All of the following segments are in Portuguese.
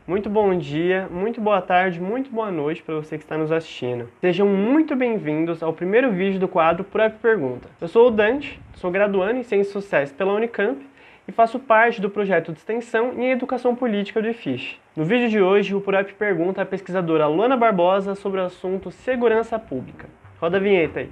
muito bom dia, muito boa tarde, muito boa noite para você que está nos assistindo. Sejam muito bem-vindos ao primeiro vídeo do quadro ProEP Pergunta. Eu sou o Dante, sou graduando em Ciências Sociais pela Unicamp e faço parte do projeto de extensão em Educação Política do IFISH. No vídeo de hoje, o ProEP pergunta à pesquisadora Luana Barbosa sobre o assunto segurança pública. Roda a vinheta aí.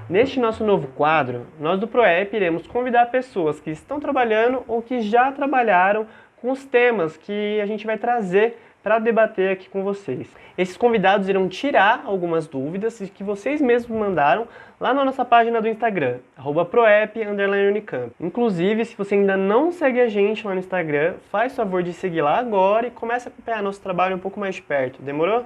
Neste nosso novo quadro, nós do ProEP iremos convidar pessoas que estão trabalhando ou que já trabalharam com os temas que a gente vai trazer para debater aqui com vocês. Esses convidados irão tirar algumas dúvidas que vocês mesmos mandaram lá na nossa página do Instagram, @proep_unicamp. Inclusive, se você ainda não segue a gente lá no Instagram, faz favor de seguir lá agora e comece a acompanhar nosso trabalho um pouco mais de perto, demorou?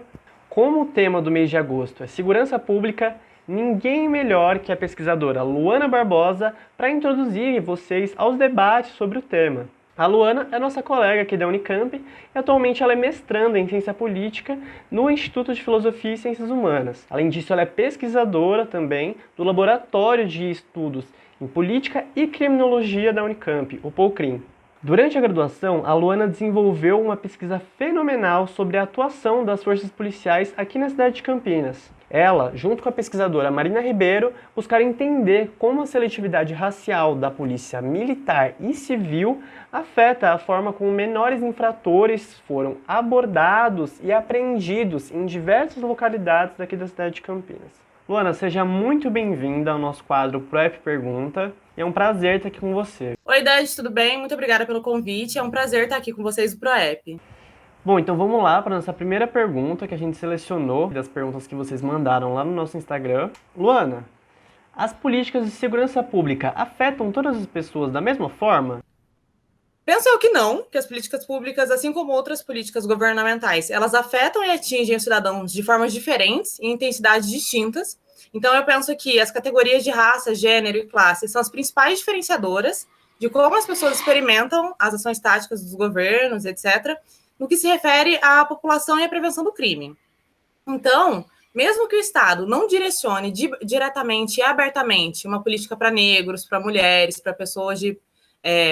Como o tema do mês de agosto é segurança pública, ninguém melhor que a pesquisadora Luana Barbosa para introduzir vocês aos debates sobre o tema. A Luana é nossa colega aqui da Unicamp e atualmente ela é mestranda em Ciência Política no Instituto de Filosofia e Ciências Humanas. Além disso, ela é pesquisadora também do Laboratório de Estudos em Política e Criminologia da Unicamp, o POLCRIM. Durante a graduação, a Luana desenvolveu uma pesquisa fenomenal sobre a atuação das forças policiais aqui na cidade de Campinas. Ela, junto com a pesquisadora Marina Ribeiro, buscaram entender como a seletividade racial da polícia militar e civil afeta a forma como menores infratores foram abordados e apreendidos em diversas localidades daqui da cidade de Campinas. Luana, seja muito bem-vinda ao nosso quadro ProEP Pergunta. É um prazer estar aqui com você. Oi, Dante, tudo bem? Muito obrigada pelo convite. É um prazer estar aqui com vocês do ProEP. Bom, então vamos lá para a nossa primeira pergunta que a gente selecionou das perguntas que vocês mandaram lá no nosso Instagram. Luana, as políticas de segurança pública afetam todas as pessoas da mesma forma? Penso eu que não, que as políticas públicas, assim como outras políticas governamentais, elas afetam e atingem os cidadãos de formas diferentes e intensidades distintas. Então eu penso que as categorias de raça, gênero e classe são as principais diferenciadoras de como as pessoas experimentam as ações táticas dos governos, etc., no que se refere à população e à prevenção do crime. Então, mesmo que o Estado não direcione diretamente e abertamente uma política para negros, para mulheres, para pessoas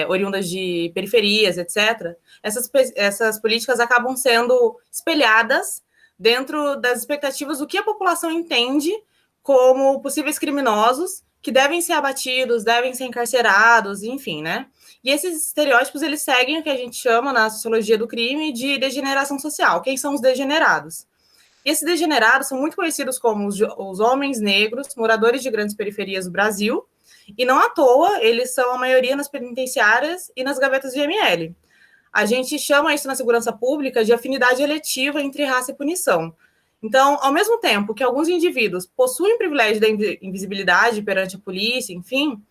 oriundas de periferias, etc., essas políticas acabam sendo espelhadas dentro das expectativas do que a população entende como possíveis criminosos que devem ser abatidos, devem ser encarcerados, enfim, né? E esses estereótipos, eles seguem o que a gente chama na sociologia do crime de degeneração social. Quem são os degenerados? E esses degenerados são muito conhecidos como os homens negros, moradores de grandes periferias do Brasil, e não à toa, eles são a maioria nas penitenciárias e nas gavetas de ML. A gente chama isso na segurança pública de afinidade eletiva entre raça e punição. Então, ao mesmo tempo que alguns indivíduos possuem privilégio da invisibilidade perante a polícia, enfim,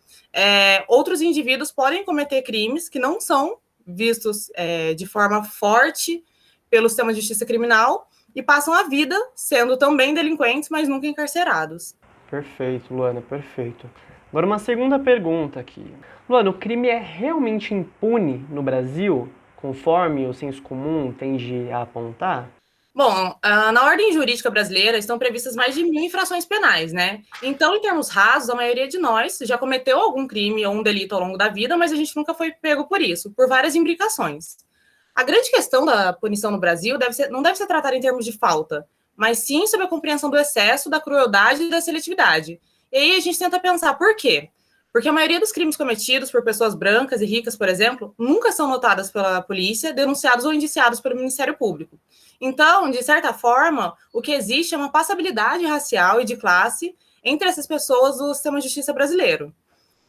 outros indivíduos podem cometer crimes que não são vistos de forma forte pelo sistema de justiça criminal e passam a vida sendo também delinquentes, mas nunca encarcerados. Perfeito, Luana, perfeito. Agora uma segunda pergunta aqui. Luana, o crime é realmente impune no Brasil, conforme o senso comum tende a apontar? Bom, na ordem jurídica brasileira estão previstas mais de 1.000 infrações penais, né? Então, em termos rasos, a maioria de nós já cometeu algum crime ou um delito ao longo da vida, mas a gente nunca foi pego por isso, por várias imbricações. A grande questão da punição no Brasil não deve ser tratada em termos de falta, mas sim sobre a compreensão do excesso, da crueldade e da seletividade. E aí a gente tenta pensar por quê? Porque a maioria dos crimes cometidos por pessoas brancas e ricas, por exemplo, nunca são notadas pela polícia, denunciados ou indiciados pelo Ministério Público. Então, de certa forma, o que existe é uma passabilidade racial e de classe entre essas pessoas do sistema de justiça brasileiro.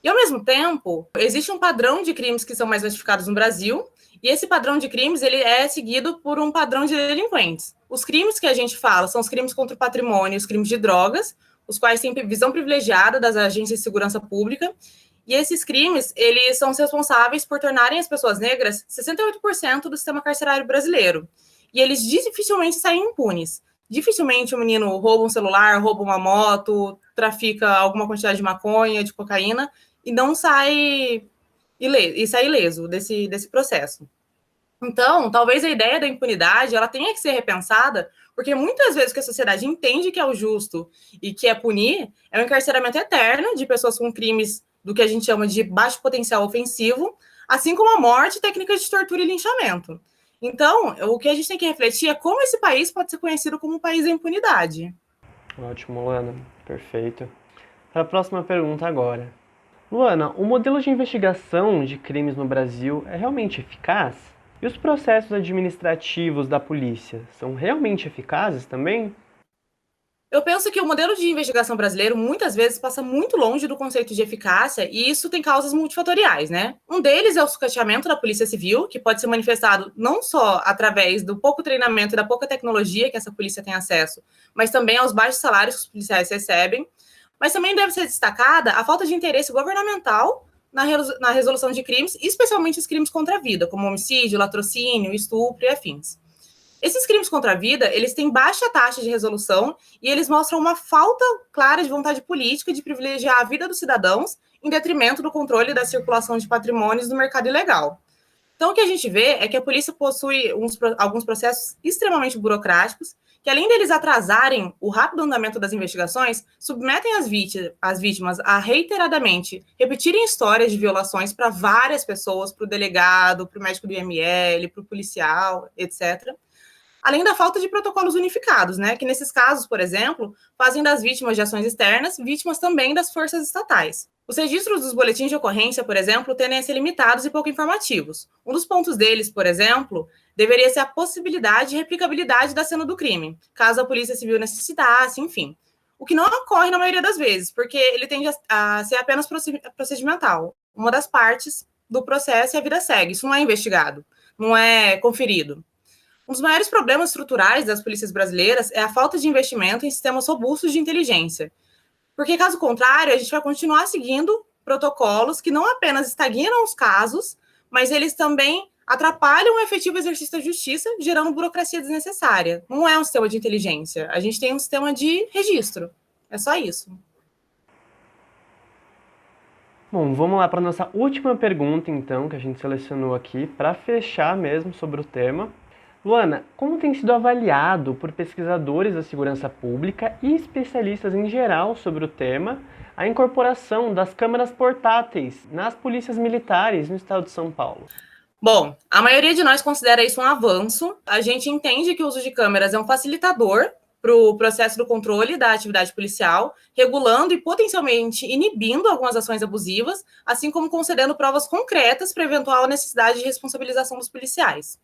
E, ao mesmo tempo, existe um padrão de crimes que são mais notificados no Brasil, e esse padrão de crimes ele é seguido por um padrão de delinquentes. Os crimes que a gente fala são os crimes contra o patrimônio, os crimes de drogas, os quais têm visão privilegiada das agências de segurança pública, e esses crimes, eles são responsáveis por tornarem as pessoas negras 68% do sistema carcerário brasileiro. E eles dificilmente saem impunes. Dificilmente o menino rouba um celular, rouba uma moto, trafica alguma quantidade de maconha, de cocaína, e não sai ileso desse processo. Então, talvez a ideia da impunidade ela tenha que ser repensada, porque muitas vezes o que a sociedade entende que é o justo e que é punir é o encarceramento eterno de pessoas com crimes do que a gente chama de baixo potencial ofensivo, assim como a morte, técnicas de tortura e linchamento. Então, o que a gente tem que refletir é como esse país pode ser conhecido como um país da impunidade. Ótimo, Luana. Perfeito. Para a próxima pergunta agora. Luana, o modelo de investigação de crimes no Brasil é realmente eficaz? E os processos administrativos da polícia são realmente eficazes também? Eu penso que o modelo de investigação brasileiro muitas vezes passa muito longe do conceito de eficácia e isso tem causas multifatoriais, né? Um deles é o sucateamento da Polícia Civil, que pode ser manifestado não só através do pouco treinamento e da pouca tecnologia que essa polícia tem acesso, mas também aos baixos salários que os policiais recebem. Mas também deve ser destacada a falta de interesse governamental na resolução de crimes, especialmente os crimes contra a vida, como homicídio, latrocínio, estupro e afins. Esses crimes contra a vida, eles têm baixa taxa de resolução e eles mostram uma falta clara de vontade política de privilegiar a vida dos cidadãos em detrimento do controle da circulação de patrimônios no mercado ilegal. Então, o que a gente vê é que a polícia possui alguns processos extremamente burocráticos que, além deles atrasarem o rápido andamento das investigações, submetem as vítimas a reiteradamente repetirem histórias de violações para várias pessoas, para o delegado, para o médico do IML, para o policial, etc., além da falta de protocolos unificados, né, que nesses casos, por exemplo, fazem das vítimas de ações externas vítimas também das forças estatais. Os registros dos boletins de ocorrência, por exemplo, tendem a ser limitados e pouco informativos. Um dos pontos deles, por exemplo, deveria ser a possibilidade de replicabilidade da cena do crime, caso a Polícia Civil necessitasse, enfim. O que não ocorre na maioria das vezes, porque ele tende a ser apenas procedimental. Uma das partes do processo e a vida segue. Isso não é investigado, não é conferido. Um dos maiores problemas estruturais das polícias brasileiras é a falta de investimento em sistemas robustos de inteligência. Porque, caso contrário, a gente vai continuar seguindo protocolos que não apenas estagnam os casos, mas eles também atrapalham o efetivo exercício da justiça, gerando burocracia desnecessária. Não é um sistema de inteligência, a gente tem um sistema de registro. É só isso. Bom, vamos lá para a nossa última pergunta, então, que a gente selecionou aqui, para fechar mesmo sobre o tema. Luana, como tem sido avaliado por pesquisadores da segurança pública e especialistas em geral sobre o tema a incorporação das câmeras portáteis nas polícias militares no estado de São Paulo? Bom, a maioria de nós considera isso um avanço. A gente entende que o uso de câmeras é um facilitador para o processo do controle da atividade policial, regulando e potencialmente inibindo algumas ações abusivas, assim como concedendo provas concretas para eventual necessidade de responsabilização dos policiais.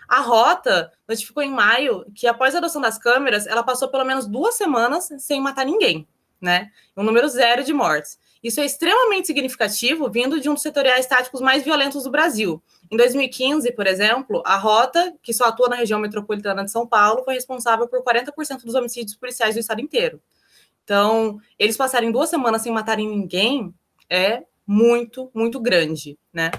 A Rota notificou em maio que, após a adoção das câmeras, ela passou pelo menos 2 semanas sem matar ninguém, né? Um número 0 de mortes. Isso é extremamente significativo, vindo de um dos setoriais táticos mais violentos do Brasil. Em 2015, por exemplo, a Rota, que só atua na região metropolitana de São Paulo, foi responsável por 40% dos homicídios policiais do estado inteiro. Então, eles passarem 2 semanas sem matarem ninguém é muito, muito grande, né?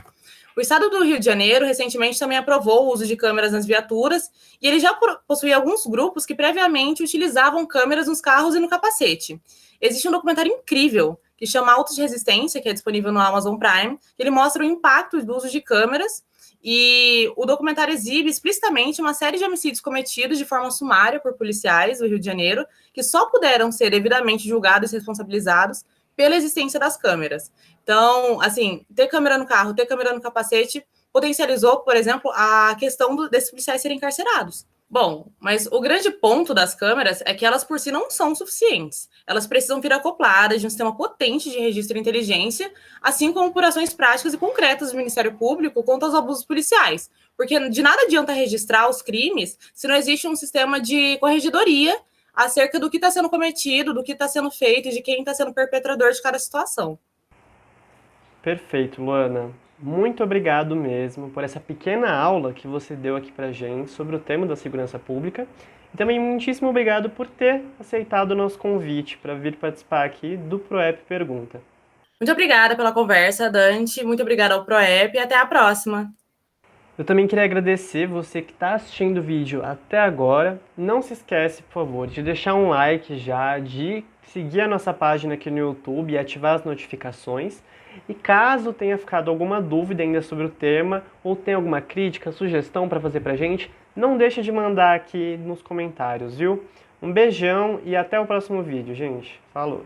O estado do Rio de Janeiro recentemente também aprovou o uso de câmeras nas viaturas e ele já possuía alguns grupos que previamente utilizavam câmeras nos carros e no capacete. Existe um documentário incrível que chama Autos de Resistência, que é disponível no Amazon Prime, que ele mostra o impacto do uso de câmeras e o documentário exibe explicitamente uma série de homicídios cometidos de forma sumária por policiais do Rio de Janeiro que só puderam ser devidamente julgados e responsabilizados pela existência das câmeras. Então, assim, ter câmera no carro, ter câmera no capacete, potencializou, por exemplo, a questão desses policiais serem encarcerados. Bom, mas o grande ponto das câmeras é que elas por si não são suficientes. Elas precisam vir acopladas de um sistema potente de registro de inteligência, assim como por ações práticas e concretas do Ministério Público contra os abusos policiais. Porque de nada adianta registrar os crimes se não existe um sistema de corregedoria acerca do que está sendo cometido, do que está sendo feito e de quem está sendo perpetrador de cada situação. Perfeito, Luana. Muito obrigado mesmo por essa pequena aula que você deu aqui pra gente sobre o tema da segurança pública. E também muitíssimo obrigado por ter aceitado o nosso convite para vir participar aqui do ProEP Pergunta. Muito obrigada pela conversa, Dante. Muito obrigada ao ProEP e até a próxima. Eu também queria agradecer você que está assistindo o vídeo até agora. Não se esquece, por favor, de deixar um like já, de seguir a nossa página aqui no YouTube e ativar as notificações. E caso tenha ficado alguma dúvida ainda sobre o tema, ou tenha alguma crítica, sugestão para fazer pra gente, não deixe de mandar aqui nos comentários, viu? Um beijão e até o próximo vídeo, gente. Falou!